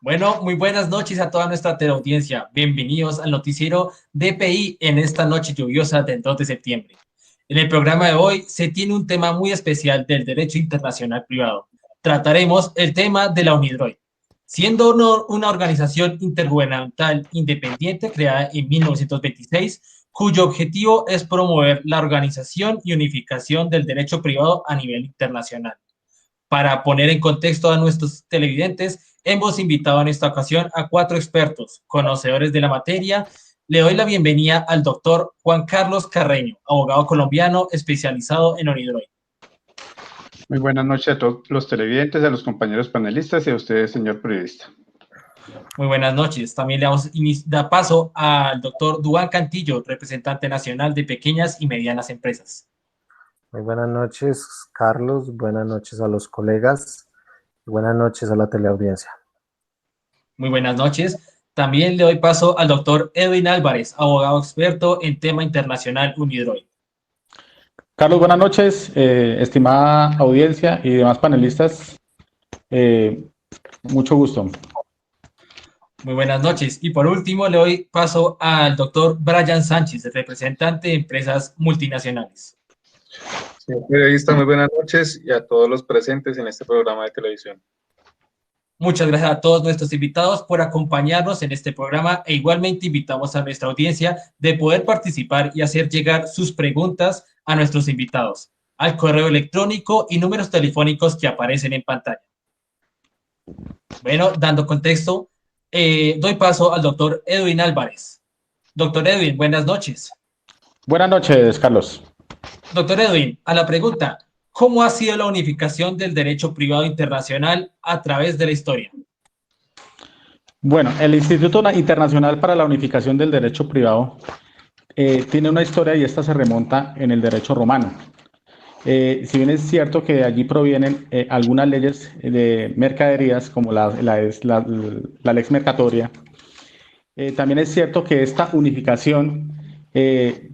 Bueno, muy buenas noches a toda nuestra teleaudiencia. Bienvenidos al noticiero DPI en esta noche lluviosa del 2 de septiembre. En el programa de hoy se tiene un tema muy especial del derecho internacional privado. Trataremos el tema de la UNIDROIT, siendo una organización intergubernamental independiente creada en 1926, cuyo objetivo es promover la organización y unificación del derecho privado a nivel internacional. Para poner en contexto a nuestros televidentes, hemos invitado en esta ocasión a 4 expertos, conocedores de la materia. Le doy la bienvenida al doctor Juan Carlos Carreño, abogado colombiano especializado en ONIDROIT. Muy buenas noches a todos los televidentes, a los compañeros panelistas y a usted, señor periodista. Muy buenas noches. También le damos paso al doctor Duván Cantillo, representante nacional de pequeñas y medianas empresas. Muy buenas noches, Carlos. Buenas noches a los colegas. Y buenas noches a la teleaudiencia. Muy buenas noches. También le doy paso al doctor Edwin Álvarez, abogado experto en tema internacional UNIDROIT. Carlos, buenas noches, estimada audiencia y demás panelistas. Mucho gusto. Muy buenas noches. Y por último, le doy paso al doctor Brian Sánchez, representante de empresas multinacionales. Señor periodista, muy buenas noches y a todos los presentes en este programa de televisión. Muchas gracias a todos nuestros invitados por acompañarnos en este programa e igualmente invitamos a nuestra audiencia de poder participar y hacer llegar sus preguntas a nuestros invitados al correo electrónico y números telefónicos que aparecen en pantalla. Bueno, dando contexto, doy paso al doctor Edwin Álvarez. Doctor Edwin, buenas noches. Buenas noches, Carlos. Doctor Edwin, a la pregunta, ¿cómo ha sido la unificación del derecho privado internacional a través de la historia? Bueno, el Instituto Internacional para la Unificación del Derecho Privado tiene una historia y esta se remonta en el derecho romano. Si bien es cierto que de allí provienen algunas leyes de mercaderías, como la lex mercatoria, también es cierto que esta unificación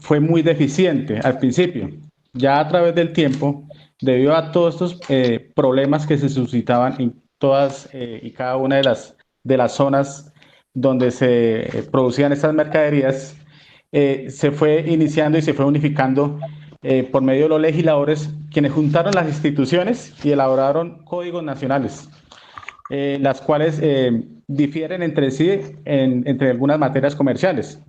fue muy deficiente al principio. Ya a través del tiempo, debido a todos estos problemas que se suscitaban en todas y cada una de las zonas donde se producían estas mercaderías, se fue iniciando y se fue unificando por medio de los legisladores, quienes juntaron las instituciones y elaboraron códigos nacionales, las cuales difieren entre sí entre algunas materias comerciales.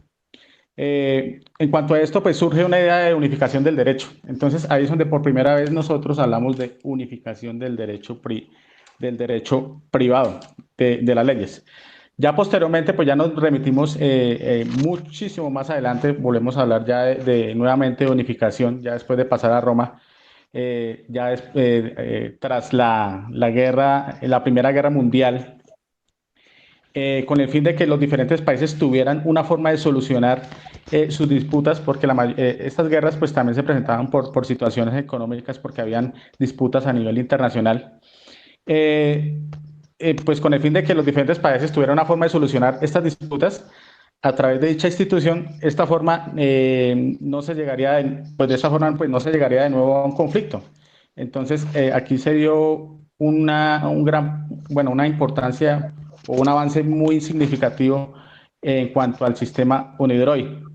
En cuanto a esto, pues surge una idea de unificación del derecho. Entonces, ahí es donde por primera vez nosotros hablamos de unificación del derecho privado, de las leyes. Ya posteriormente, pues ya nos remitimos muchísimo más adelante, volvemos a hablar ya nuevamente de unificación, ya después de pasar a Roma, tras la Primera Guerra Mundial, con el fin de que los diferentes países tuvieran una forma de solucionar sus disputas, porque estas guerras pues también se presentaban por situaciones económicas, porque habían disputas a nivel internacional. Pues con el fin de que los diferentes países tuvieran una forma de solucionar estas disputas a través de dicha institución, esta forma no se llegaría, pues de esa forma pues no se llegaría de nuevo a un conflicto. Entonces aquí se dio una importancia o un avance muy significativo en cuanto al sistema UNIDROIT.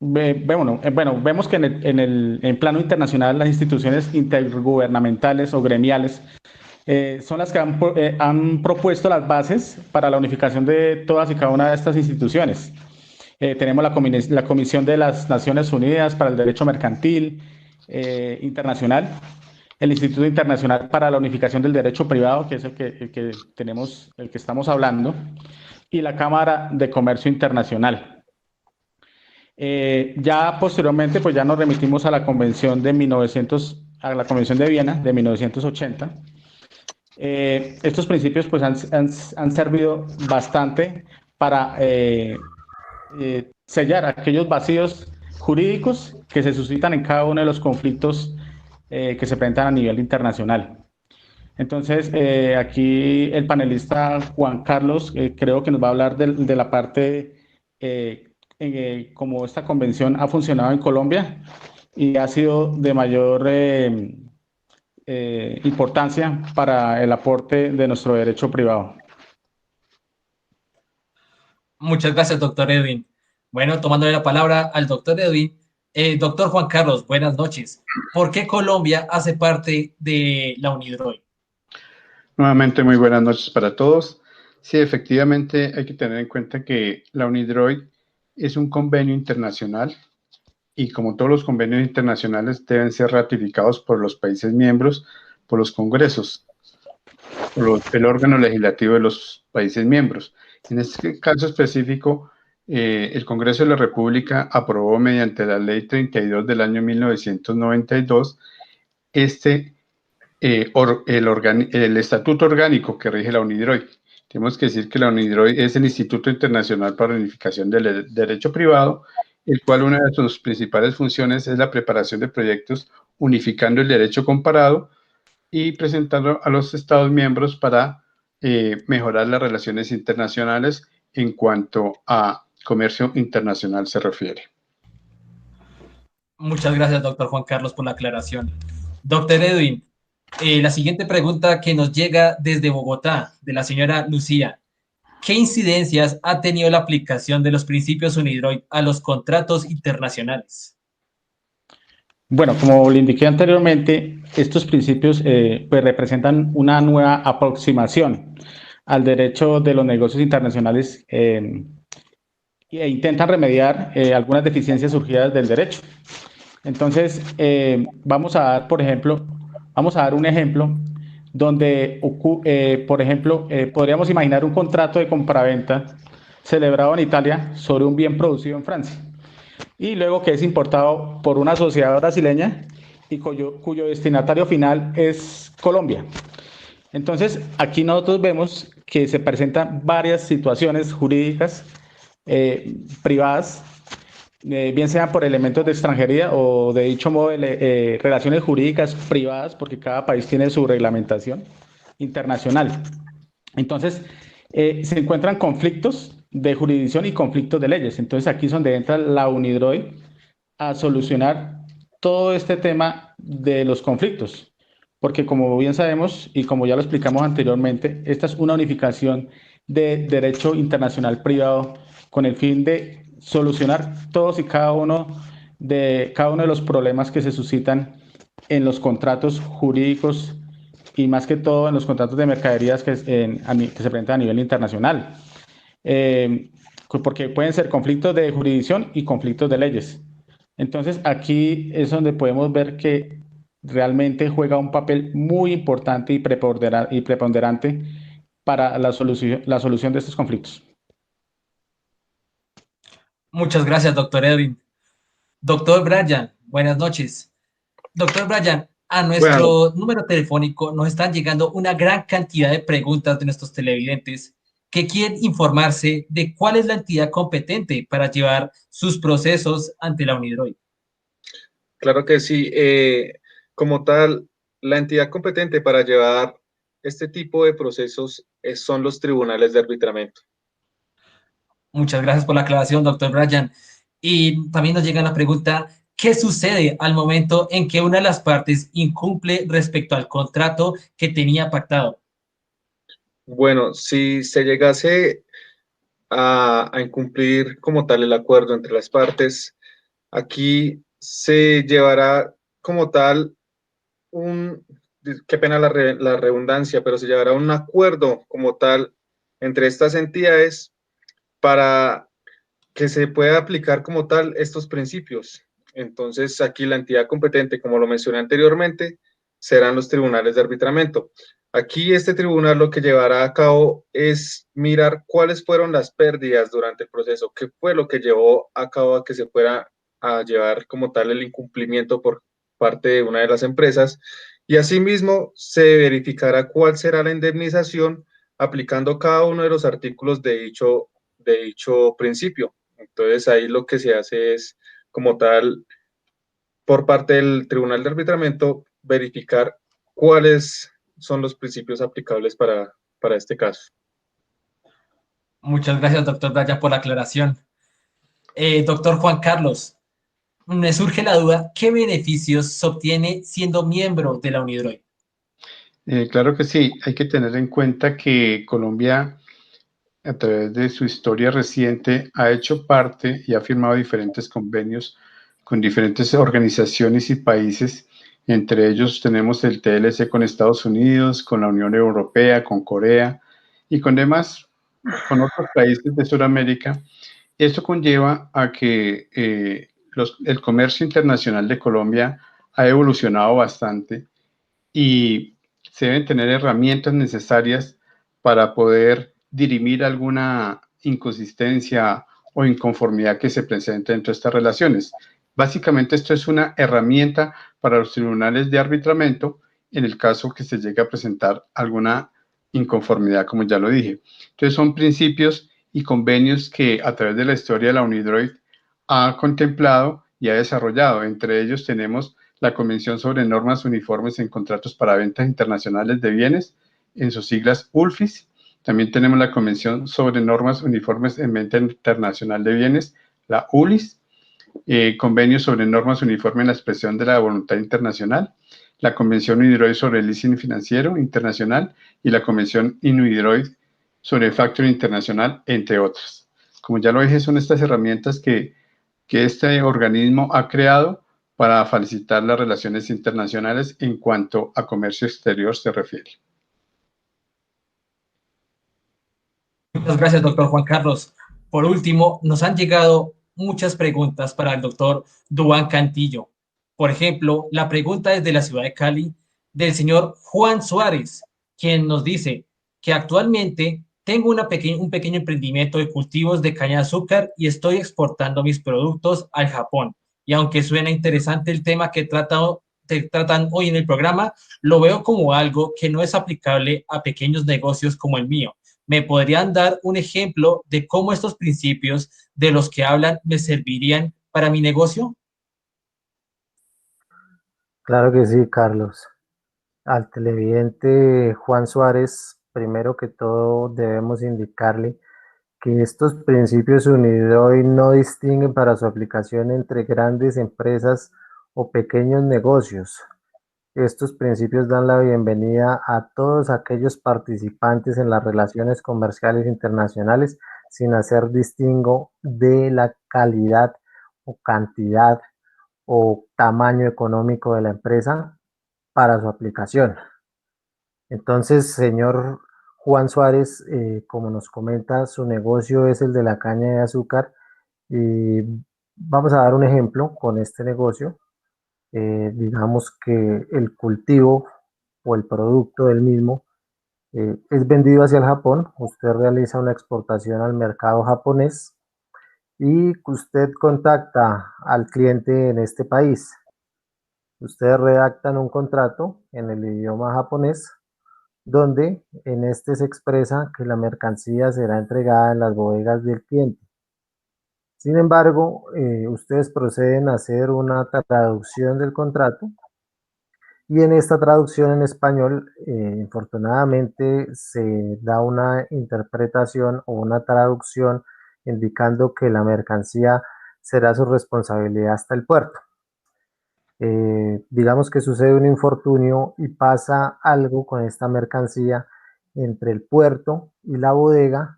Vemos que en plano internacional las instituciones intergubernamentales o gremiales son las que han propuesto las bases para la unificación de todas y cada una de estas instituciones. Tenemos la Comisión de las Naciones Unidas para el Derecho Mercantil Internacional, el Instituto Internacional para la Unificación del Derecho Privado, que es el que estamos hablando, y la Cámara de Comercio Internacional. Ya posteriormente, pues ya nos remitimos a la Convención de Viena de 1980. Estos principios pues han servido bastante para sellar aquellos vacíos jurídicos que se suscitan en cada uno de los conflictos que se presentan a nivel internacional. Entonces, aquí el panelista Juan Carlos creo que nos va a hablar de la parte cómo esta convención ha funcionado en Colombia y ha sido de mayor importancia para el aporte de nuestro derecho privado. Muchas gracias, doctor Edwin. Bueno, tomándole la palabra al doctor Edwin, doctor Juan Carlos, buenas noches. ¿Por qué Colombia hace parte de la UNIDROIT? Nuevamente, muy buenas noches para todos. Sí, efectivamente hay que tener en cuenta que la UNIDROIT es un convenio internacional y como todos los convenios internacionales deben ser ratificados por los países miembros, por los congresos, por el órgano legislativo de los países miembros. En este caso específico, el Congreso de la República aprobó mediante la Ley 32 del año 1992 el estatuto orgánico que rige la UNIDROIT. Tenemos que decir que la UNIDROIT es el Instituto Internacional para la Unificación del Derecho Privado, el cual una de sus principales funciones es la preparación de proyectos unificando el derecho comparado y presentando a los Estados miembros para mejorar las relaciones internacionales en cuanto a comercio internacional se refiere. Muchas gracias, doctor Juan Carlos, por la aclaración. Doctor Edwin, la siguiente pregunta que nos llega desde Bogotá, de la señora Lucía. ¿Qué incidencias ha tenido la aplicación de los principios UNIDROIT a los contratos internacionales? Bueno, como le indiqué anteriormente, estos principios pues representan una nueva aproximación al derecho de los negocios internacionales e intentan remediar algunas deficiencias surgidas del derecho. Entonces, vamos a dar un ejemplo donde, por ejemplo, podríamos imaginar un contrato de compraventa celebrado en Italia sobre un bien producido en Francia y luego que es importado por una sociedad brasileña y cuyo destinatario final es Colombia. Entonces, aquí nosotros vemos que se presentan varias situaciones jurídicas privadas, bien sean por elementos de extranjería o de dicho modo relaciones jurídicas privadas, porque cada país tiene su reglamentación internacional. Entonces, se encuentran conflictos de jurisdicción y conflictos de leyes. Entonces, aquí es donde entra la UNIDROIT a solucionar todo este tema de los conflictos. Porque como bien sabemos y como ya lo explicamos anteriormente, esta es una unificación de derecho internacional privado con el fin de solucionar todos y cada uno de los problemas que se suscitan en los contratos jurídicos y más que todo en los contratos de mercaderías que se presentan a nivel internacional. Porque pueden ser conflictos de jurisdicción y conflictos de leyes. Entonces, aquí es donde podemos ver que realmente juega un papel muy importante y preponderante para la solución de estos conflictos. Muchas gracias, doctor Edwin. Doctor Brian, buenas noches. Doctor Brian, a nuestro número telefónico nos están llegando una gran cantidad de preguntas de nuestros televidentes que quieren informarse de cuál es la entidad competente para llevar sus procesos ante la UNIDROIT. Claro que sí. Como tal, la entidad competente para llevar este tipo de procesos son los tribunales de arbitramiento. Muchas gracias por la aclaración, doctor Brian. Y también nos llega la pregunta, ¿qué sucede al momento en que una de las partes incumple respecto al contrato que tenía pactado? Bueno, si se llegase a incumplir como tal el acuerdo entre las partes, aquí se llevará como tal qué pena la redundancia, pero se llevará un acuerdo como tal entre estas entidades para que se pueda aplicar como tal estos principios. Entonces, aquí la entidad competente, como lo mencioné anteriormente, serán los tribunales de arbitramiento. Aquí este tribunal lo que llevará a cabo es mirar cuáles fueron las pérdidas durante el proceso, qué fue lo que llevó a cabo a que se fuera a llevar como tal el incumplimiento por parte de una de las empresas y asimismo se verificará cuál será la indemnización aplicando cada uno de los artículos de dicho principio. Entonces ahí lo que se hace es como tal por parte del Tribunal de Arbitramiento verificar cuáles son los principios aplicables para este caso. Muchas gracias, doctor Brian, por la aclaración. Doctor Juan Carlos, me surge la duda, ¿qué beneficios se obtiene siendo miembro de la UNIDROIT? Claro que sí, hay que tener en cuenta que Colombia, a través de su historia reciente, ha hecho parte y ha firmado diferentes convenios con diferentes organizaciones y países. Entre ellos tenemos el TLC con Estados Unidos, con la Unión Europea, con Corea y con demás, con otros países de Sudamérica. Esto conlleva a que el comercio internacional de Colombia ha evolucionado bastante y se deben tener herramientas necesarias para poder dirimir alguna inconsistencia o inconformidad que se presente entre estas relaciones. Básicamente esto es una herramienta para los tribunales de arbitramiento en el caso que se llegue a presentar alguna inconformidad, como ya lo dije. Entonces son principios y convenios que a través de la historia de la UNIDROIT ha contemplado y ha desarrollado. Entre ellos tenemos la Convención sobre Normas Uniformes en Contratos para Ventas Internacionales de Bienes, en sus siglas ULFIS. También tenemos la Convención sobre Normas Uniformes en Venta Internacional de Bienes, la ULIS. Convenio sobre Normas Uniformes en la Expresión de la Voluntad Internacional, la Convención UNIDROIT sobre el Leasing Financiero Internacional y la Convención UNIDROIT sobre el Factoring Internacional, entre otras. Como ya lo dije, son estas herramientas que este organismo ha creado para facilitar las relaciones internacionales en cuanto a comercio exterior se refiere. Muchas gracias, doctor Juan Carlos. Por último, nos han llegado muchas preguntas para el doctor Duván Cantillo. Por ejemplo, la pregunta es de la ciudad de Cali, del señor Juan Suárez, quien nos dice que actualmente tengo un pequeño emprendimiento de cultivos de caña de azúcar y estoy exportando mis productos al Japón. Y aunque suena interesante el tema que tratan hoy en el programa, lo veo como algo que no es aplicable a pequeños negocios como el mío. ¿Me podrían dar un ejemplo de cómo estos principios de los que hablan me servirían para mi negocio? Claro que sí, Carlos. Al televidente Juan Suárez, primero que todo debemos indicarle que estos principios unidos hoy no distinguen para su aplicación entre grandes empresas o pequeños negocios. Estos principios dan la bienvenida a todos aquellos participantes en las relaciones comerciales internacionales sin hacer distingo de la calidad o cantidad o tamaño económico de la empresa para su aplicación. Entonces, señor Juan Suárez, como nos comenta, su negocio es el de la caña de azúcar y vamos a dar un ejemplo con este negocio. Digamos que el cultivo o el producto del mismo es vendido hacia el Japón. Usted realiza una exportación al mercado japonés y usted contacta al cliente en este país. Ustedes redactan un contrato en el idioma japonés donde en este se expresa que la mercancía será entregada en las bodegas del cliente. Sin embargo, ustedes proceden a hacer una traducción del contrato y en esta traducción en español, infortunadamente, se da una interpretación o una traducción indicando que la mercancía será su responsabilidad hasta el puerto. Digamos que sucede un infortunio y pasa algo con esta mercancía entre el puerto y la bodega,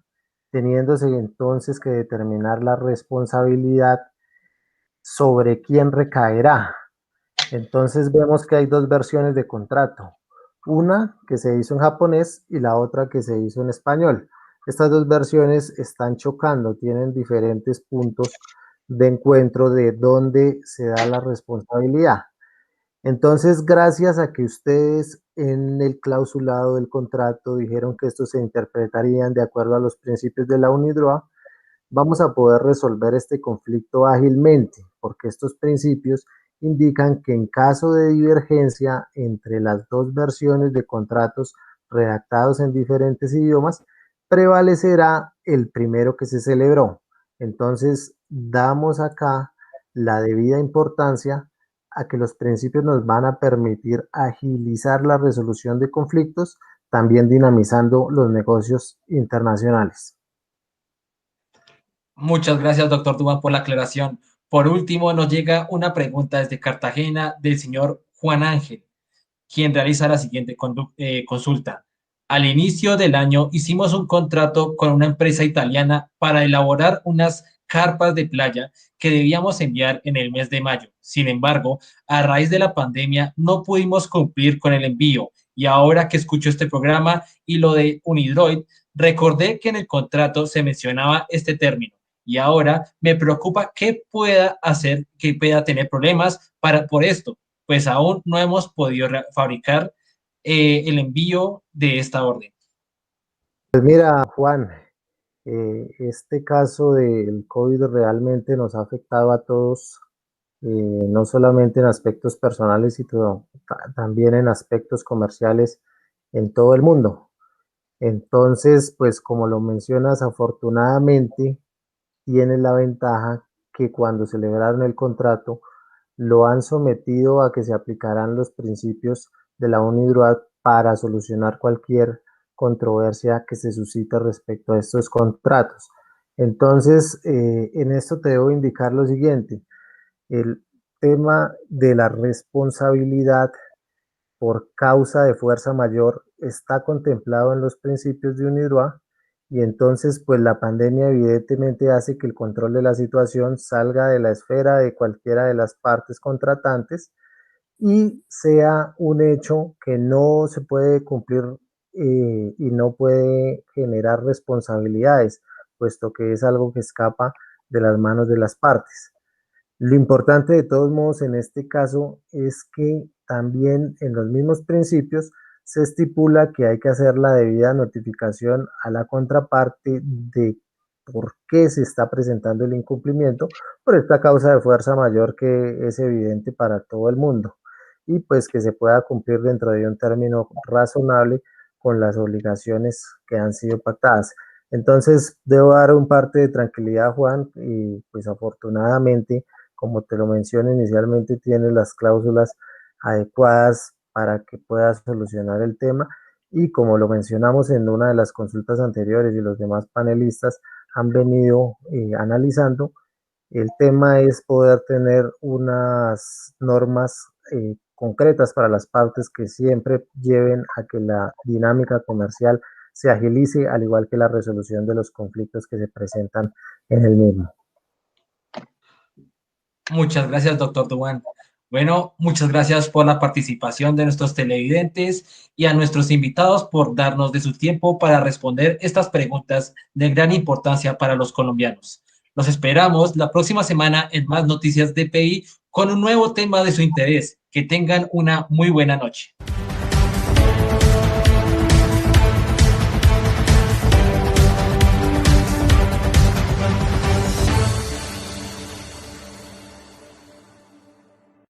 teniéndose entonces que determinar la responsabilidad sobre quién recaerá. Entonces vemos que hay dos versiones de contrato, una que se hizo en japonés y la otra que se hizo en español. Estas dos versiones están chocando, tienen diferentes puntos de encuentro de dónde se da la responsabilidad. Entonces, gracias a que ustedes en el clausulado del contrato dijeron que estos se interpretarían de acuerdo a los principios de la UNIDROIT, vamos a poder resolver este conflicto ágilmente, porque estos principios indican que en caso de divergencia entre las dos versiones de contratos redactados en diferentes idiomas, prevalecerá el primero que se celebró. Entonces, damos acá la debida importancia a que los principios nos van a permitir agilizar la resolución de conflictos, también dinamizando los negocios internacionales. Muchas gracias, doctor Duván, por la aclaración. Por último, nos llega una pregunta desde Cartagena del señor Juan Ángel, quien realiza la siguiente consulta. Al inicio del año hicimos un contrato con una empresa italiana para elaborar unas carpas de playa que debíamos enviar en el mes de mayo. Sin embargo, a raíz de la pandemia no pudimos cumplir con el envío y ahora que escucho este programa y lo de Unidroid, recordé que en el contrato se mencionaba este término y ahora me preocupa que pueda hacer, que pueda tener problemas por esto, pues aún no hemos podido fabricar el envío de esta orden. Pues mira, Juan, este caso del COVID realmente nos ha afectado a todos, no solamente en aspectos personales, sino también en aspectos comerciales en todo el mundo. Entonces, pues como lo mencionas, afortunadamente tiene la ventaja que cuando celebraron el contrato lo han sometido a que se aplicarán los principios de la UNIDROIT para solucionar cualquier controversia que se suscite respecto a estos contratos. Entonces, en esto te debo indicar lo siguiente: el tema de la responsabilidad por causa de fuerza mayor está contemplado en los principios de UNIDROIT, y entonces pues la pandemia evidentemente hace que el control de la situación salga de la esfera de cualquiera de las partes contratantes y sea un hecho que no se puede cumplir, y no puede generar responsabilidades, puesto que es algo que escapa de las manos de las partes. Lo importante de todos modos en este caso es que también en los mismos principios se estipula que hay que hacer la debida notificación a la contraparte de por qué se está presentando el incumplimiento por esta causa de fuerza mayor que es evidente para todo el mundo, y pues que se pueda cumplir dentro de un término razonable con las obligaciones que han sido pactadas. Entonces debo dar un parte de tranquilidad, Juan, y pues afortunadamente, como te lo mencioné inicialmente, tienes las cláusulas adecuadas para que puedas solucionar el tema, y como lo mencionamos en una de las consultas anteriores y los demás panelistas han venido analizando, el tema es poder tener unas normas concretas para las partes que siempre lleven a que la dinámica comercial se agilice, al igual que la resolución de los conflictos que se presentan en el mismo. Muchas gracias, doctor Duan. Bueno, muchas gracias por la participación de nuestros televidentes y a nuestros invitados por darnos de su tiempo para responder estas preguntas de gran importancia para los colombianos. Los esperamos la próxima semana en más noticias DPI con un nuevo tema de su interés. Que tengan una muy buena noche.